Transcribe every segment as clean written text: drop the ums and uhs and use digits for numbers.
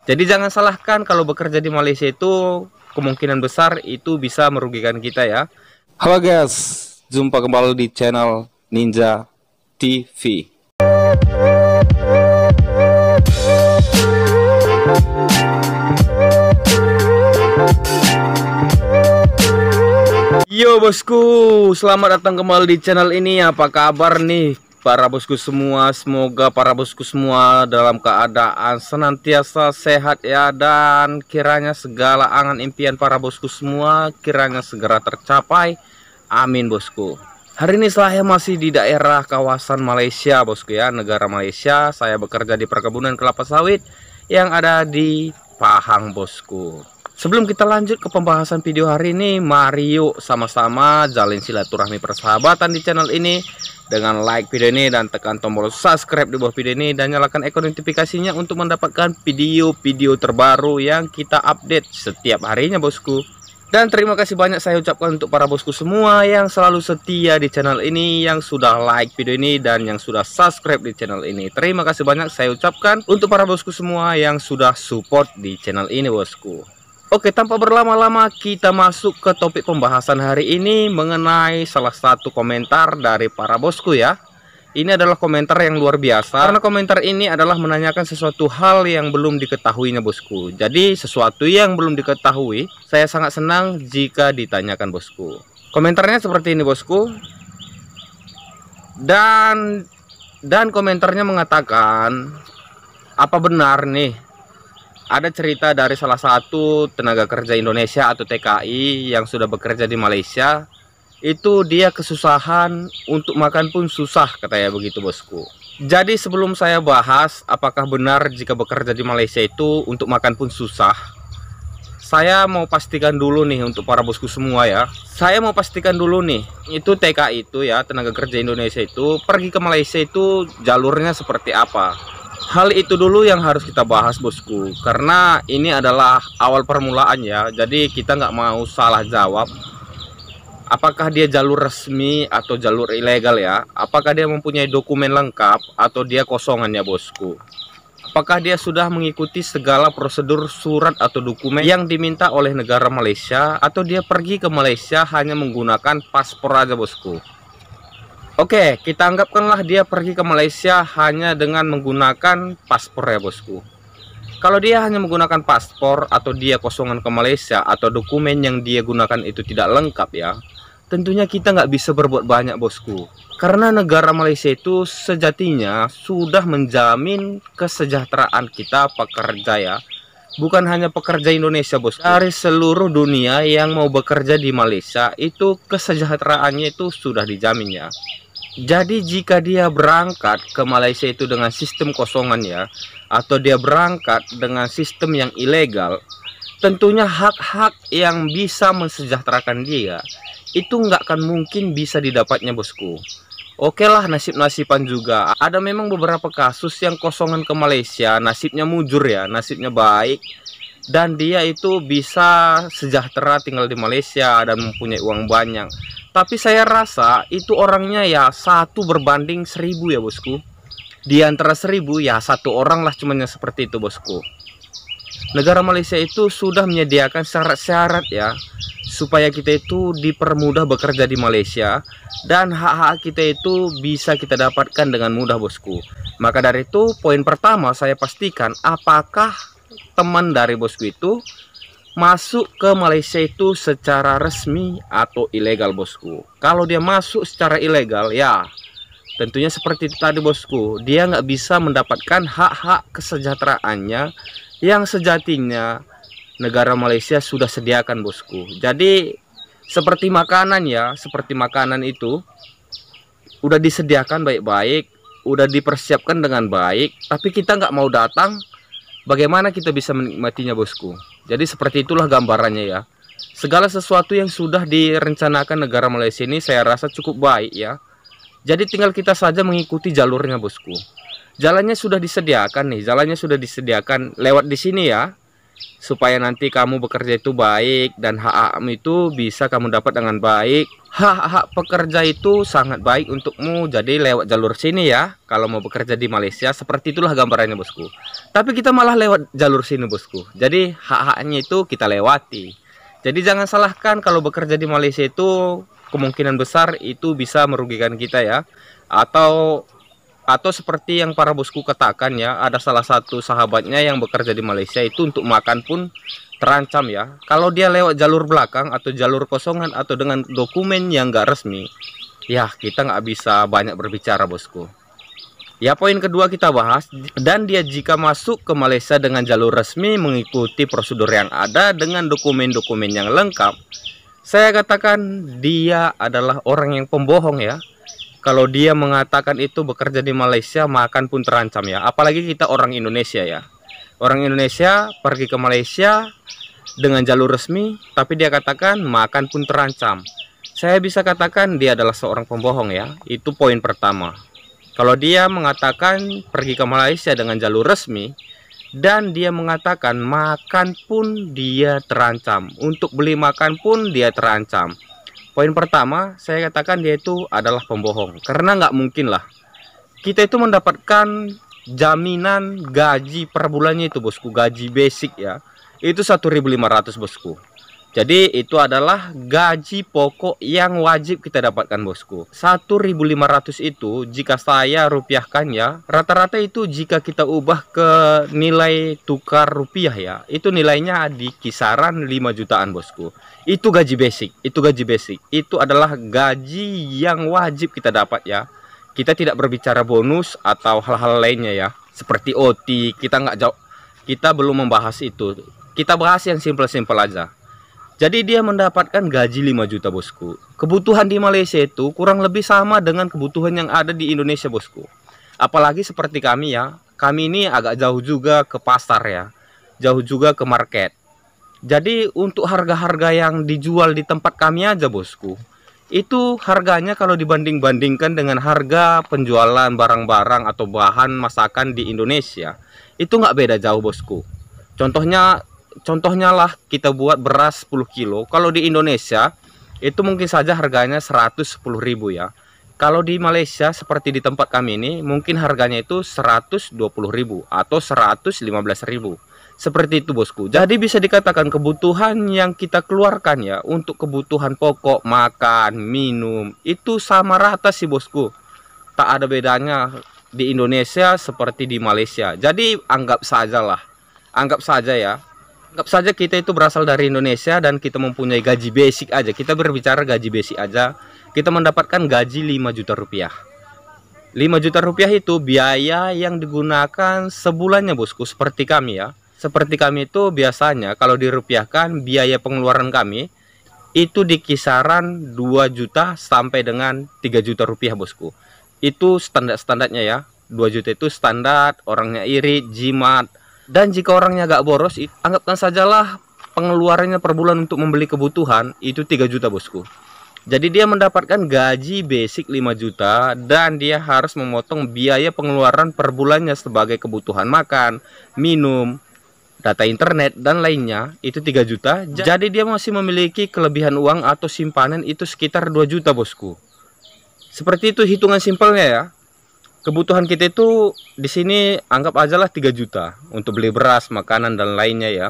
Jadi jangan salahkan kalau bekerja di Malaysia itu kemungkinan besar itu bisa merugikan kita ya. Halo guys, jumpa kembali di channel Ninja TV. Yo bosku, selamat datang kembali di channel ini. Apa kabar nih para bosku semua? Semoga para bosku semua dalam keadaan senantiasa sehat ya, dan kiranya segala angan impian para bosku semua kiranya segera tercapai. Amin bosku. Hari ini saya masih di daerah kawasan Malaysia bosku ya, negara Malaysia. Saya bekerja di perkebunan kelapa sawit yang ada di Pahang bosku. Sebelum kita lanjut ke pembahasan video hari ini, mari yuk sama-sama jalin silaturahmi persahabatan di channel ini dengan like video ini dan tekan tombol subscribe di bawah video ini dan nyalakan ikon notifikasinya untuk mendapatkan video-video terbaru yang kita update setiap harinya bosku. Dan terima kasih banyak saya ucapkan untuk para bosku semua yang selalu setia di channel ini, yang sudah like video ini dan yang sudah subscribe di channel ini. Terima kasih banyak saya ucapkan untuk para bosku semua yang sudah support di channel ini bosku. Oke, tanpa berlama-lama kita masuk ke topik pembahasan hari ini mengenai salah satu komentar dari para bosku ya. Ini adalah komentar yang luar biasa karena komentar ini adalah menanyakan sesuatu hal yang belum diketahuinya bosku. Jadi sesuatu yang belum diketahui, saya sangat senang jika ditanyakan bosku. Komentarnya seperti ini bosku. Dan komentarnya mengatakan, apa benar nih ada cerita dari salah satu tenaga kerja Indonesia atau TKI yang sudah bekerja di Malaysia, itu dia kesusahan untuk makan pun susah, katanya begitu bosku. Jadi sebelum saya bahas apakah benar jika bekerja di Malaysia itu untuk makan pun susah, saya mau pastikan dulu nih untuk para bosku semua ya. Saya mau pastikan dulu nih, itu TKI itu ya, tenaga kerja Indonesia itu pergi ke Malaysia itu jalurnya seperti apa. Hal itu dulu yang harus kita bahas bosku, karena ini adalah awal permulaan ya. Jadi kita nggak mau salah jawab apakah dia jalur resmi atau jalur ilegal ya, apakah dia mempunyai dokumen lengkap atau dia kosongan ya bosku. Apakah dia sudah mengikuti segala prosedur surat atau dokumen yang diminta oleh negara Malaysia, atau dia pergi ke Malaysia hanya menggunakan paspor aja bosku. Oke, kita anggapkanlah dia pergi ke Malaysia hanya dengan menggunakan paspor ya bosku. Kalau dia hanya menggunakan paspor atau dia kosongan ke Malaysia atau dokumen yang dia gunakan itu tidak lengkap ya, tentunya kita nggak bisa berbuat banyak bosku. Karena negara Malaysia itu sejatinya sudah menjamin kesejahteraan kita pekerja ya. Bukan hanya pekerja Indonesia bosku, dari seluruh dunia yang mau bekerja di Malaysia itu kesejahteraannya itu sudah dijamin ya. Jadi jika dia berangkat ke Malaysia itu dengan sistem kosongan ya, atau dia berangkat dengan sistem yang ilegal, tentunya hak-hak yang bisa mensejahterakan dia itu nggak akan mungkin bisa didapatnya bosku. Oke lah, nasib-nasiban juga. Ada memang beberapa kasus yang kosongan ke Malaysia, nasibnya mujur ya, nasibnya baik, dan dia itu bisa sejahtera tinggal di Malaysia dan mempunyai uang banyak. Tapi saya rasa itu orangnya ya 1 berbanding 1000 ya bosku. Di antara 1000 ya 1 orang lah cuman yang seperti itu bosku. Negara Malaysia itu sudah menyediakan syarat-syarat ya, supaya kita itu dipermudah bekerja di Malaysia, dan hak-hak kita itu bisa kita dapatkan dengan mudah bosku. Maka dari itu poin pertama saya pastikan apakah teman dari bosku itu masuk ke Malaysia itu secara resmi atau ilegal bosku. Kalau dia masuk secara ilegal ya tentunya seperti itu tadi bosku, dia nggak bisa mendapatkan hak-hak kesejahteraannya yang sejatinya negara Malaysia sudah sediakan bosku. Jadi seperti makanan ya, seperti makanan itu udah disediakan baik-baik, udah dipersiapkan dengan baik, tapi kita nggak mau datang, bagaimana kita bisa menikmatinya bosku. Jadi seperti itulah gambarannya ya. Segala sesuatu yang sudah direncanakan negara Malaysia ini saya rasa cukup baik ya. Jadi tinggal kita saja mengikuti jalurnya bosku. Jalannya sudah disediakan nih, jalannya sudah disediakan lewat di sini ya. supaya nanti kamu bekerja itu baik dan hak-hakmu itu bisa kamu dapat dengan baik. Hak-hak pekerja itu sangat baik untukmu, jadi lewat jalur sini ya kalau mau bekerja di Malaysia. Seperti itulah gambarannya bosku. Tapi kita malah lewat jalur sini bosku, jadi hak-haknya itu kita lewati. Jadi jangan salahkan kalau bekerja di Malaysia itu kemungkinan besar itu bisa merugikan kita ya. Atau seperti yang para bosku katakan ya, ada salah satu sahabatnya yang bekerja di Malaysia itu untuk makan pun terancam ya. Kalau dia lewat jalur belakang atau jalur kosongan atau dengan dokumen yang nggak resmi, ya kita nggak bisa banyak berbicara bosku. Ya, poin kedua kita bahas, dan dia jika masuk ke Malaysia dengan jalur resmi mengikuti prosedur yang ada dengan dokumen-dokumen yang lengkap, saya katakan dia adalah orang yang pembohong ya. Kalau dia mengatakan itu bekerja di Malaysia makan pun terancam ya. Apalagi kita orang Indonesia ya. Orang Indonesia pergi ke Malaysia dengan jalur resmi, tapi dia katakan makan pun terancam. Saya bisa katakan dia adalah seorang pembohong ya. Itu poin pertama. Kalau dia mengatakan pergi ke Malaysia dengan jalur resmi dan dia mengatakan makan pun dia terancam, untuk beli makan pun dia terancam. Poin pertama, saya katakan dia itu adalah pembohong. Karena nggak mungkin lah kita itu mendapatkan jaminan gaji per bulannya itu bosku. Gaji basic ya, itu 1.500 bosku. Jadi itu adalah gaji pokok yang wajib kita dapatkan bosku. 1.500 itu jika saya rupiahkan ya, rata-rata itu jika kita ubah ke nilai tukar rupiah ya, itu nilainya di kisaran 5 jutaan bosku. Itu gaji basic, itu gaji basic. Itu adalah gaji yang wajib kita dapat ya. Kita tidak berbicara bonus atau hal-hal lainnya ya, seperti OT. Kita belum membahas itu. Kita bahas yang simpel-simpel aja. Jadi dia mendapatkan gaji 5 juta bosku. Kebutuhan di Malaysia itu kurang lebih sama dengan kebutuhan yang ada di Indonesia bosku. Apalagi seperti kami ya, kami ini agak jauh juga ke pasar ya, jauh juga ke market. Jadi untuk harga-harga yang dijual di tempat kami aja bosku, itu harganya kalau dibanding-bandingkan dengan harga penjualan barang-barang atau bahan masakan di Indonesia, itu nggak beda jauh bosku. Contohnya lah, kita buat beras 10 kilo. Kalau di Indonesia itu mungkin saja harganya 110.000 ya. Kalau di Malaysia seperti di tempat kami ini mungkin harganya itu 120.000 atau 115.000. Seperti itu bosku. Jadi bisa dikatakan kebutuhan yang kita keluarkan ya untuk kebutuhan pokok, makan, minum, itu sama rata sih bosku. Tak ada bedanya di Indonesia seperti di Malaysia. Jadi anggap saja ya. Anggap saja kita itu berasal dari Indonesia dan kita mempunyai gaji basic aja. Kita berbicara gaji basic aja. Kita mendapatkan gaji 5 juta rupiah. 5 juta rupiah itu biaya yang digunakan sebulannya bosku. Seperti kami ya. Seperti kami itu biasanya kalau dirupiahkan biaya pengeluaran kami itu di kisaran 2 juta sampai dengan 3 juta rupiah bosku. Itu standar-standarnya ya. 2 juta itu standar, orangnya iri, jimat. Dan jika orangnya agak boros, anggapkan sajalah pengeluarannya per bulan untuk membeli kebutuhan itu 3 juta bosku. Jadi dia mendapatkan gaji basic 5 juta dan dia harus memotong biaya pengeluaran per bulannya sebagai kebutuhan makan, minum, data internet dan lainnya itu 3 juta. Jadi dia masih memiliki kelebihan uang atau simpanan itu sekitar 2 juta bosku. Seperti itu hitungan simpelnya ya. Kebutuhan kita itu di sini anggap aja lah 3 juta untuk beli beras, makanan dan lainnya ya.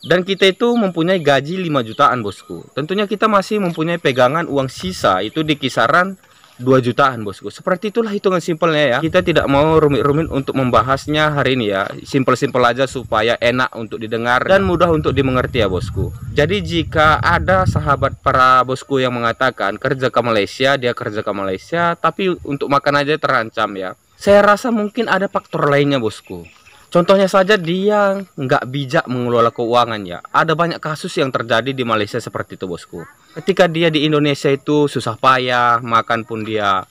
Dan kita itu mempunyai gaji 5 jutaan bosku. Tentunya kita masih mempunyai pegangan uang sisa itu di kisaran 2 jutaan bosku. Seperti itulah hitungan simpelnya ya. Kita tidak mau rumit-rumit untuk membahasnya hari ini ya. Simpel-simpel aja supaya enak untuk didengar dan mudah untuk dimengerti ya bosku. Jadi jika ada sahabat para bosku yang mengatakan kerja ke Malaysia, dia kerja ke Malaysia tapi untuk makan aja terancam ya, saya rasa mungkin ada faktor lainnya bosku. Contohnya saja dia nggak bijak mengelola keuangan ya. Ada banyak kasus yang terjadi di Malaysia seperti itu bosku. Ketika dia di Indonesia itu susah payah, makan pun dia,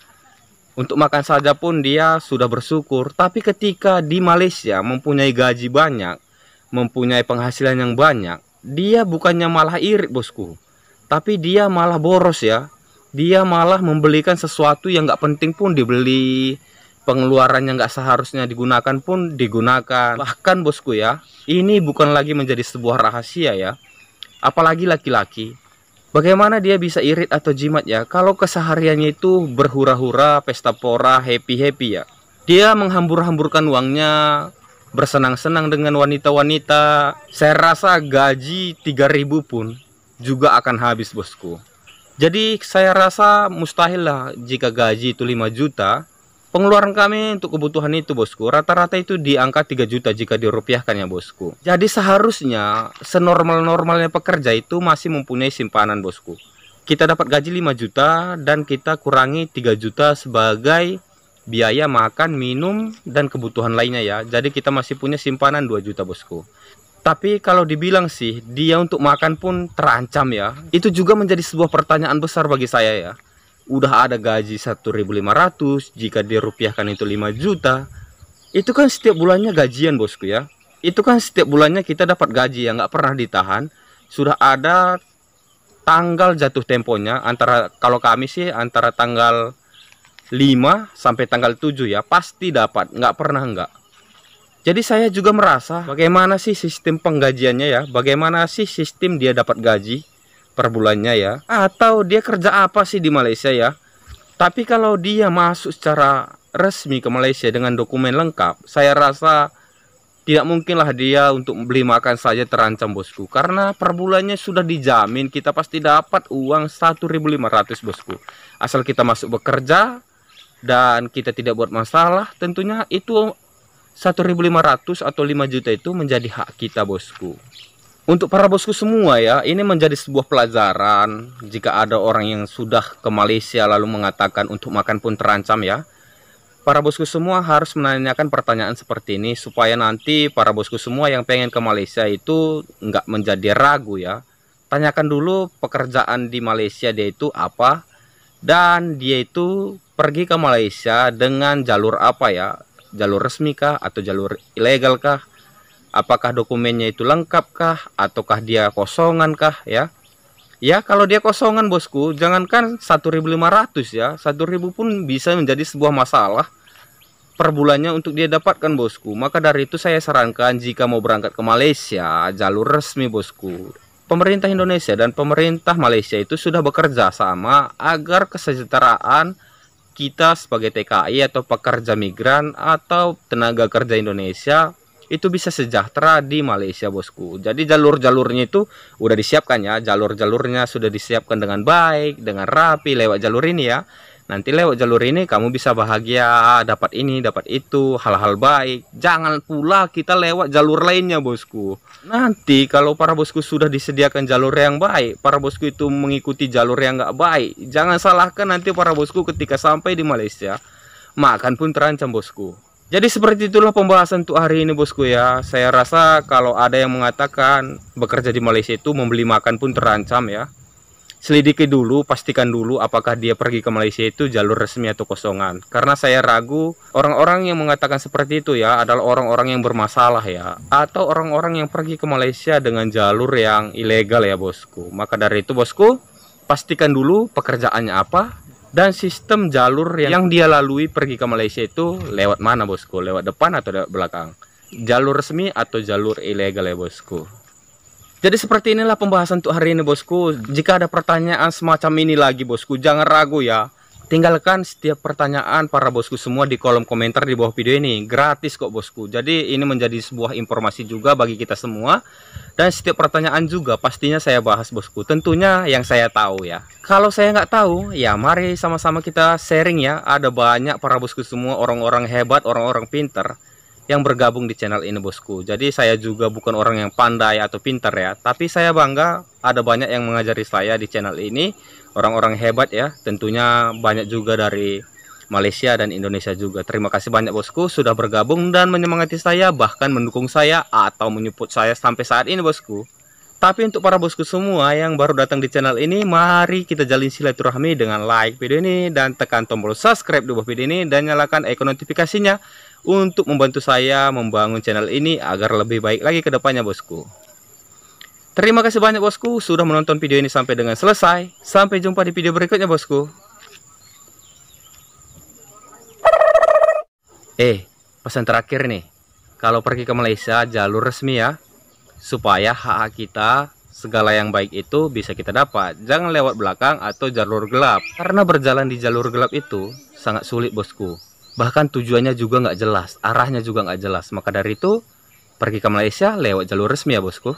untuk makan saja pun dia sudah bersyukur. Tapi ketika di Malaysia mempunyai gaji banyak, mempunyai penghasilan yang banyak, dia bukannya malah iri bosku, tapi dia malah boros ya. Dia malah membelikan sesuatu yang nggak penting pun dibeli. pengeluarannya nggak seharusnya digunakan pun digunakan. Bahkan bosku ya, ini bukan lagi menjadi sebuah rahasia ya, apalagi laki-laki. Bagaimana dia bisa irit atau jimat ya kalau kesehariannya itu berhura-hura, pesta pora, happy-happy ya. Dia menghambur-hamburkan uangnya, bersenang-senang dengan wanita-wanita. Saya rasa gaji 3.000 pun juga akan habis bosku. Jadi saya rasa mustahil lah jika gaji itu 5 juta. Pengeluaran kami untuk kebutuhan itu bosku rata-rata itu di angka 3 juta jika dirupiahkan ya bosku. Jadi seharusnya senormal-normalnya pekerja itu masih mempunyai simpanan bosku. Kita dapat gaji 5 juta dan kita kurangi 3 juta sebagai biaya makan, minum, dan kebutuhan lainnya ya. Jadi kita masih punya simpanan 2 juta bosku. Tapi kalau dibilang sih dia untuk makan pun terancam ya. Itu juga menjadi sebuah pertanyaan besar bagi saya ya. Udah ada gaji 1.500, jika dirupiahkan itu 5 juta. Itu kan setiap bulannya gajian bosku ya. Itu kan setiap bulannya kita dapat gaji yang nggak pernah ditahan. Sudah ada tanggal jatuh temponya, antara kalau kami sih antara tanggal 5 sampai tanggal 7 ya, pasti dapat, nggak pernah enggak. Jadi saya juga merasa bagaimana sih sistem penggajiannya ya, bagaimana sih sistem dia dapat gaji per bulannya ya, atau dia kerja apa sih di Malaysia ya. Tapi kalau dia masuk secara resmi ke Malaysia dengan dokumen lengkap, saya rasa tidak mungkinlah dia untuk beli makan saja terancam bosku, karena per bulannya sudah dijamin kita pasti dapat uang 1.500 bosku. Asal kita masuk bekerja dan kita tidak buat masalah, tentunya itu 1.500 atau 5 juta itu menjadi hak kita bosku. Untuk para bosku semua ya, ini menjadi sebuah pelajaran. Jika ada orang yang sudah ke Malaysia lalu mengatakan untuk makan pun terancam ya, para bosku semua harus menanyakan pertanyaan seperti ini, supaya nanti para bosku semua yang pengen ke Malaysia itu nggak menjadi ragu ya. Tanyakan dulu pekerjaan di Malaysia dia itu apa, dan dia itu pergi ke Malaysia dengan jalur apa ya, jalur resmi kah atau jalur ilegal kah, apakah dokumennya itu lengkap kah ataukah dia kosongan kah ya. Ya kalau dia kosongan bosku, jangankan 1.500 ya, 1.000 pun bisa menjadi sebuah masalah per bulannya untuk dia dapatkan bosku. Maka dari itu saya sarankan jika mau berangkat ke Malaysia, jalur resmi bosku. Pemerintah Indonesia dan pemerintah Malaysia itu sudah bekerja sama agar kesejahteraan kita sebagai TKI atau pekerja migran atau tenaga kerja Indonesia itu bisa sejahtera di Malaysia bosku. Jadi jalur-jalurnya itu udah disiapkan ya, jalur-jalurnya sudah disiapkan dengan baik, dengan rapi lewat jalur ini ya. Nanti lewat jalur ini kamu bisa bahagia, dapat ini, dapat itu, hal-hal baik. Jangan pula kita lewat jalur lainnya bosku. Nanti kalau para bosku sudah disediakan jalur yang baik, para bosku itu mengikuti jalur yang nggak baik. Jangan salahkan nanti para bosku ketika sampai di Malaysia, makan pun terancam bosku. Jadi seperti itulah pembahasan untuk hari ini bosku ya. Saya rasa kalau ada yang mengatakan bekerja di Malaysia itu membeli makan pun terancam ya, selidiki dulu, pastikan dulu apakah dia pergi ke Malaysia itu jalur resmi atau kosongan. Karena saya ragu orang-orang yang mengatakan seperti itu ya adalah orang-orang yang bermasalah ya, atau orang-orang yang pergi ke Malaysia dengan jalur yang ilegal ya bosku. Maka dari itu bosku, pastikan dulu pekerjaannya apa dan sistem jalur yang dia lalui pergi ke Malaysia itu lewat mana bosku, lewat depan atau lewat belakang, jalur resmi atau jalur ilegal ya bosku. Jadi seperti inilah pembahasan untuk hari ini bosku. Jika ada pertanyaan semacam ini lagi bosku, jangan ragu ya. Tinggalkan setiap pertanyaan para bosku semua di kolom komentar di bawah video ini. Gratis kok bosku. Jadi ini menjadi sebuah informasi juga bagi kita semua. Dan setiap pertanyaan juga pastinya saya bahas bosku. Tentunya yang saya tahu ya. Kalau saya nggak tahu, ya mari sama-sama kita sharing ya. Ada banyak para bosku semua, orang-orang hebat, orang-orang pintar yang bergabung di channel ini bosku. Jadi saya juga bukan orang yang pandai atau pintar ya, tapi saya bangga ada banyak yang mengajari saya di channel ini, orang-orang hebat ya. Tentunya banyak juga dari Malaysia dan Indonesia juga. Terima kasih banyak bosku sudah bergabung dan menyemangati saya, bahkan mendukung saya atau menyupport saya sampai saat ini bosku. Tapi untuk para bosku semua yang baru datang di channel ini, mari kita jalin silaturahmi dengan like video ini dan tekan tombol subscribe di bawah video ini dan nyalakan icon notifikasinya untuk membantu saya membangun channel ini agar lebih baik lagi ke depannya bosku. Terima kasih banyak bosku sudah menonton video ini sampai dengan selesai. Sampai jumpa di video berikutnya bosku. Pesan terakhir nih. Kalau pergi ke Malaysia jalur resmi ya, supaya hak-hak kita segala yang baik itu bisa kita dapat. Jangan lewat belakang atau jalur gelap. Karena berjalan di jalur gelap itu sangat sulit bosku. Bahkan tujuannya juga nggak jelas, arahnya juga nggak jelas. Maka dari itu pergi ke Malaysia lewat jalur resmi ya bosku.